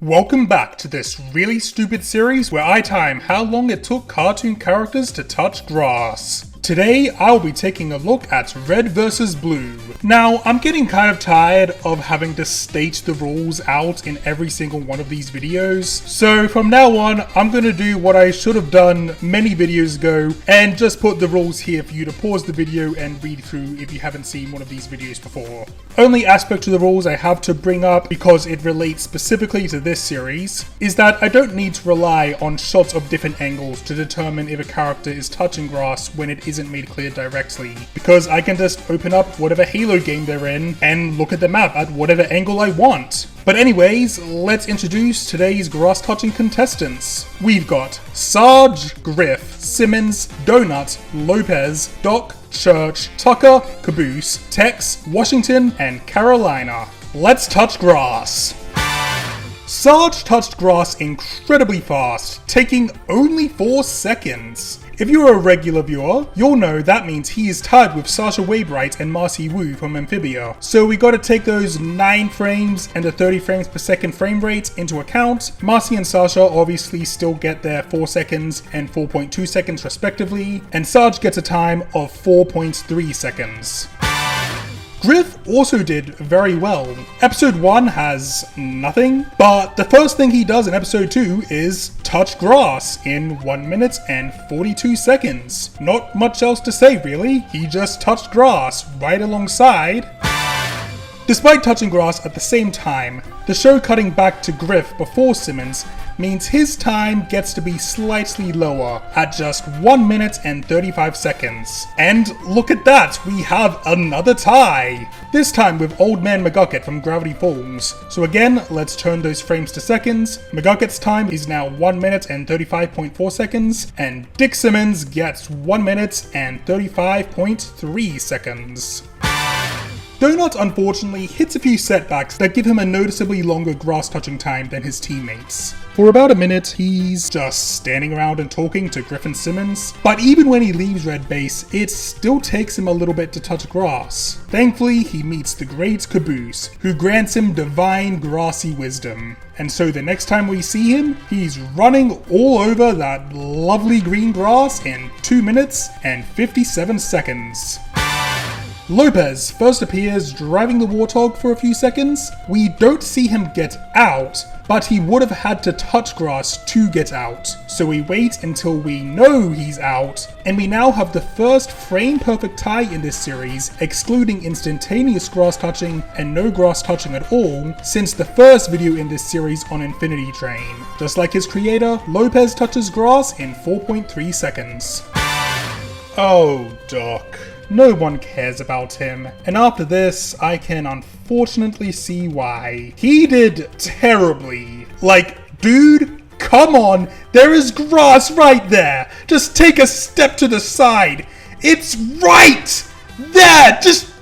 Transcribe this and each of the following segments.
Welcome back to this really stupid series where I time how long it took cartoon characters to touch grass. Today, I'll be taking a look at Red vs. Blue. Now, I'm getting kind of tired of having to state the rules out in every single one of these videos, so from now on, I'm gonna do what I should have done many videos ago and just put the rules here for you to pause the video and read through if you haven't seen one of these videos before. Only aspect to the rules I have to bring up, because it relates specifically to this series, is that I don't need to rely on shots of different angles to determine if a character is touching grass when it isn't made clear directly, because I can just open up whatever Halo game they're in and look at the map at whatever angle I want. But anyways, let's introduce today's grass touching contestants. We've got Sarge, Griff, Simmons, Donut, Lopez, Doc, Church, Tucker, Caboose, Tex, Washington, and Carolina. Let's touch grass. Sarge touched grass incredibly fast, taking only 4 seconds. If you're a regular viewer, you'll know that means he is tied with Sasha Wainwright and Marcy Wu from Amphibia. So we gotta take those 9 frames and the 30 frames per second frame rate into account. Marcy and Sasha obviously still get their 4 seconds and 4.2 seconds respectively, and Sarge gets a time of 4.3 seconds. Griff also did very well. Episode 1 has nothing, but the first thing he does in episode 2 is touch grass in 1 minute and 42 seconds. Not much else to say really, he just touched grass right alongside. Despite touching grass at the same time, the show cutting back to Griff before Simmons means his time gets to be slightly lower at just 1 minute and 35 seconds. And look at that, we have another tie! This time with Old Man McGucket from Gravity Falls. So again, let's turn those frames to seconds. McGucket's time is now 1 minute and 35.4 seconds, and Dick Simmons gets 1 minute and 35.3 seconds. Donut unfortunately hits a few setbacks that give him a noticeably longer grass touching time than his teammates. For about a minute, he's just standing around and talking to Griff and Simmons, but even when he leaves Red Base, it still takes him a little bit to touch grass. Thankfully, he meets the great Caboose, who grants him divine grassy wisdom. And so the next time we see him, he's running all over that lovely green grass in 2 minutes and 57 seconds. Lopez first appears driving the Warthog for a few seconds. We don't see him get out, but he would have had to touch grass to get out. So we wait until we know he's out, and we now have the first frame-perfect tie in this series, excluding instantaneous grass touching and no grass touching at all, since the first video in this series on Infinity Train. Just like his creator, Lopez touches grass in 4.3 seconds. Oh, Doc. No one cares about him, and after this, I can unfortunately see why. He did terribly. Like, dude, come on, there is grass right there. Just take a step to the side. It's right there, just,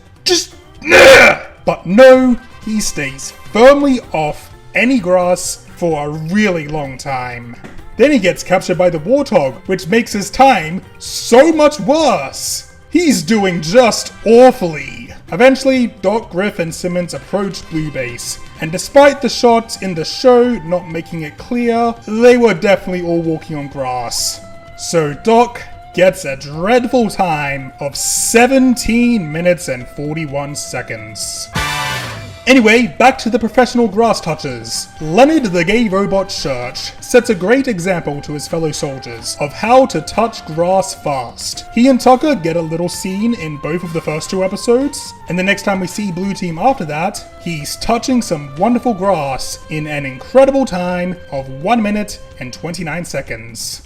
But no, he stays firmly off any grass for a really long time. Then he gets captured by the Warthog, which makes his time so much worse. He's doing just awfully. Eventually, Doc, Griff, and Simmons approach Blue Base, and despite the shots in the show not making it clear, they were definitely all walking on grass. So Doc gets a dreadful time of 17 minutes and 41 seconds. Anyway, back to the professional grass touchers. Leonard the Gay Robot Church sets a great example to his fellow soldiers of how to touch grass fast. He and Tucker get a little scene in both of the first 2 episodes, and the next time we see Blue Team after that, he's touching some wonderful grass in an incredible time of 1 minute and 29 seconds.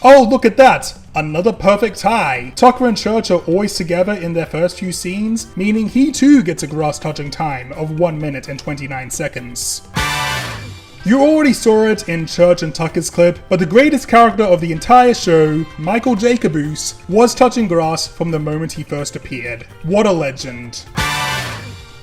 Oh, look at that! Another perfect tie! Tucker and Church are always together in their first few scenes, meaning he too gets a grass touching time of 1 minute and 29 seconds. You already saw it in Church and Tucker's clip, but the greatest character of the entire show, Michael J. Caboose, was touching grass from the moment he first appeared. What a legend.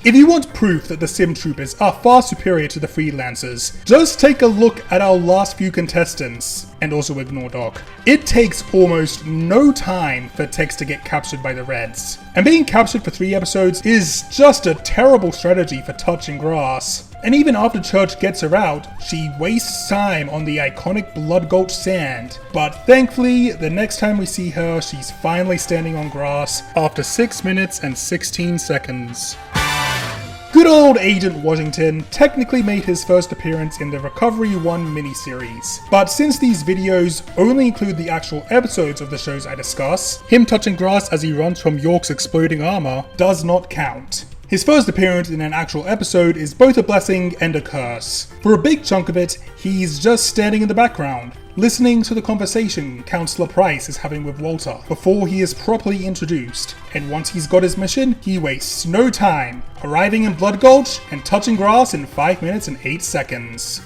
If you want proof that the sim troopers are far superior to the freelancers, just take a look at our last few contestants, and also ignore Doc. It takes almost no time for Tex to get captured by the Reds, and being captured for 3 episodes is just a terrible strategy for touching grass. And even after Church gets her out, she wastes time on the iconic Blood Gulch sand. But thankfully, the next time we see her, she's finally standing on grass after 6 minutes and 16 seconds. Good old Agent Washington technically made his first appearance in the Recovery 1 miniseries, but since these videos only include the actual episodes of the shows I discuss, him touching grass as he runs from York's exploding armor does not count. His first appearance in an actual episode is both a blessing and a curse. For a big chunk of it, he's just standing in the background, listening to the conversation Counselor Price is having with Walter before he is properly introduced, and once he's got his mission, he wastes no time, arriving in Blood Gulch and touching grass in 5 minutes and 8 seconds.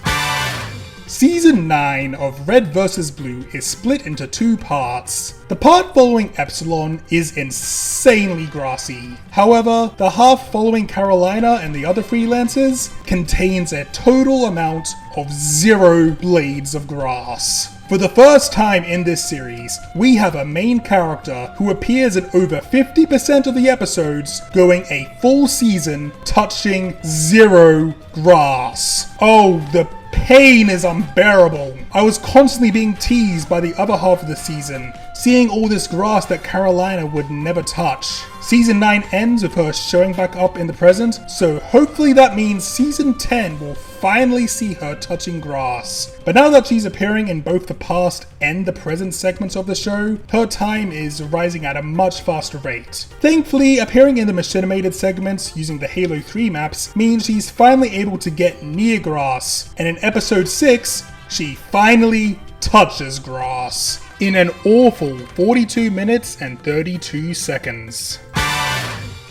Season 9 of Red vs. Blue is split into 2 parts. The part following Epsilon is insanely grassy. However, the half following Carolina and the other freelancers contains a total amount of 0 blades of grass. For the first time in this series, we have a main character who appears in over 50% of the episodes, going a full season touching 0 grass. Oh, the pain is unbearable. I was constantly being teased by the other half of the season, seeing all this grass that Carolina would never touch. Season 9 ends with her showing back up in the present, so hopefully that means Season 10 will finally see her touching grass. But now that she's appearing in both the past and the present segments of the show, her time is rising at a much faster rate. Thankfully, appearing in the machinimated segments using the Halo 3 maps means she's finally able to get near grass, and in episode 6, she finally touches grass in an awful 42 minutes and 32 seconds.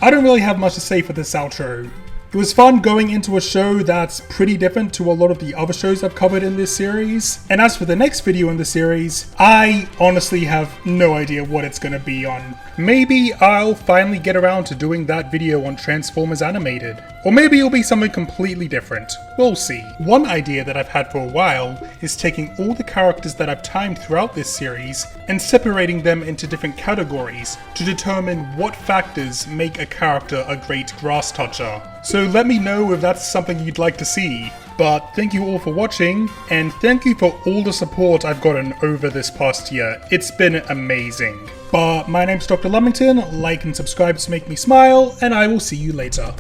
I don't really have much to say for this outro. It was fun going into a show that's pretty different to a lot of the other shows I've covered in this series. And as for the next video in the series, I honestly have no idea what it's gonna be on. Maybe I'll finally get around to doing that video on Transformers Animated. Or maybe it'll be something completely different. We'll see. One idea that I've had for a while is taking all the characters that I've timed throughout this series and separating them into different categories to determine what factors make a character a great grass toucher. So let me know if that's something you'd like to see. But thank you all for watching, and thank you for all the support I've gotten over this past year. It's been amazing. But my name's Dr. Lumington, like and subscribe to make me smile, and I will see you later.